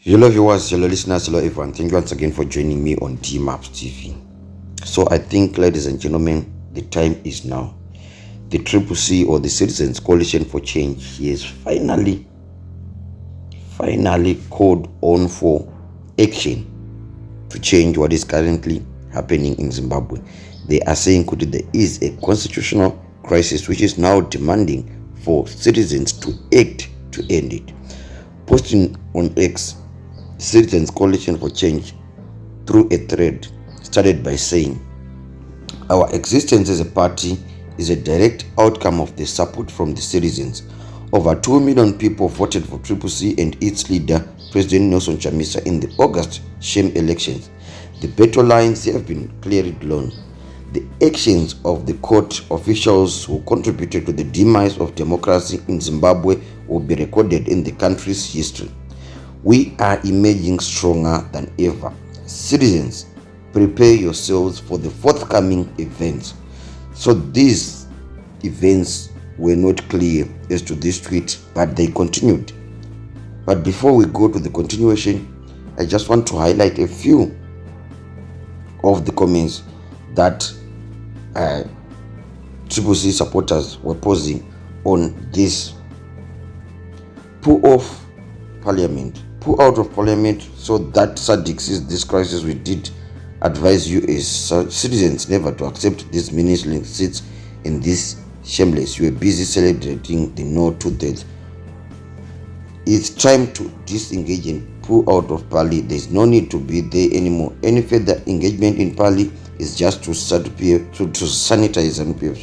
Hello viewers, hello listeners, hello everyone. Thank you once again for joining me on Maps TV. So I think, ladies and gentlemen, the time is now. The CCC, or the Citizens Coalition for Change, has finally called on for action to change what is currently happening in Zimbabwe. They are saying there is a constitutional crisis which is now demanding for citizens to act to end it. Posting on X, Citizens Coalition for Change through a thread started by saying, "Our existence as a party is a direct outcome of the support from the citizens. Over 2 million people voted for CCC and its leader, President Nelson Chamisa, in the August sham elections. The battle lines have been clearly drawn. The actions of the court officials who contributed to the demise of democracy in Zimbabwe will be recorded in the country's history. We are emerging stronger than ever. Citizens, prepare yourselves for the forthcoming events." So these events were not clear as to this tweet, but they continued. But before we go to the continuation, I just want to highlight a few of the comments that CCC supporters were posing on this pull out of parliament, so that SADC sees this crisis. We did advise you as citizens never to accept these meaningless seats in this shameless. You are busy celebrating the no 2/3. It's time to disengage and pull out of Pali. There's no need to be there anymore. Any further engagement in Pali is just to sanitize and PF.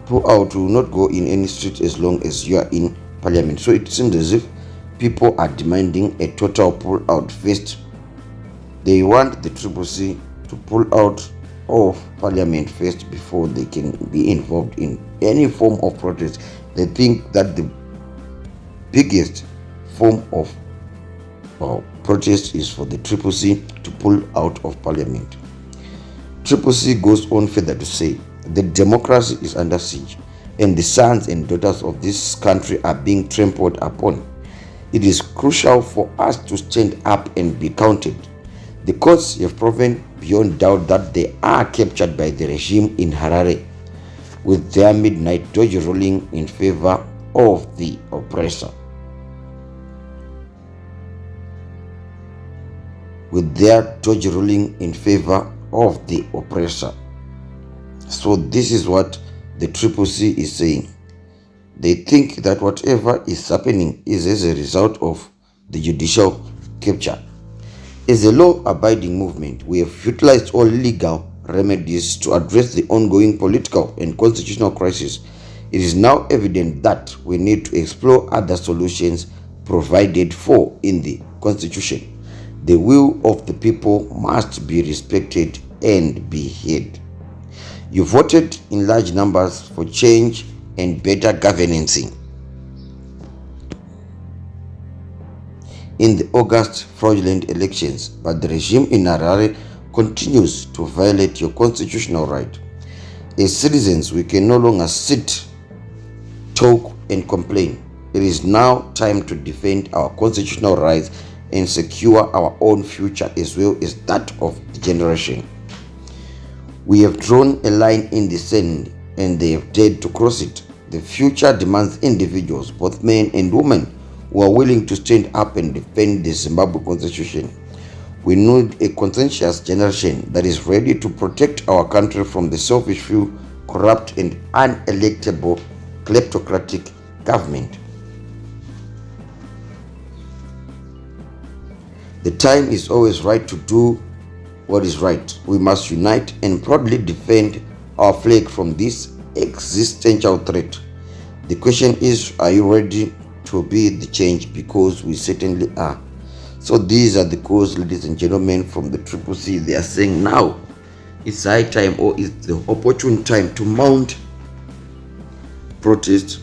Pull out. Will not go in any street as long as you are in parliament. So it seems as if people are demanding a total pull out first. They want the CCC to pull out of parliament first before they can be involved in any form of protest. They think that the biggest form of protest is for the CCC to pull out of parliament. CCC goes on further to say, "The democracy is under siege and the sons and daughters of this country are being trampled upon. It is crucial for us to stand up and be counted. The courts have proven beyond doubt that they are captured by the regime in Harare, with their midnight doge ruling in favor of the oppressor. So this is what the CCC is saying. They think that whatever is happening is as a result of the judicial capture. As a law-abiding movement, we have utilized all legal remedies to address the ongoing political and constitutional crisis. It is now evident that we need to explore other solutions provided for in the Constitution. The will of the people must be respected and be heard. You voted in large numbers for change and better governance in the August fraudulent elections, but the regime in Harare continues to violate your constitutional right. As citizens, we can no longer sit, talk, and complain. It is now time to defend our constitutional rights and secure our own future as well as that of the generation. We have drawn a line in the sand and they have dared to cross it. The future demands individuals, both men and women, who are willing to stand up and defend the Zimbabwe Constitution. We need a conscientious generation that is ready to protect our country from the selfish few, corrupt and unelectable kleptocratic government. The time is always right to do what is right. We must unite and proudly defend our flag from this existential threat. The question is, are you ready to be the change? Because we certainly are." So these are the calls, ladies and gentlemen, from the CCC. They are saying now it's high time, or it's the opportune time, to mount protest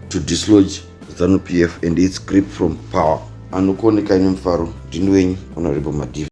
to dislodge ZANU-PF and its grip from power. Anukone Kainum Faro, Dinwenyi, Honorable Madiva.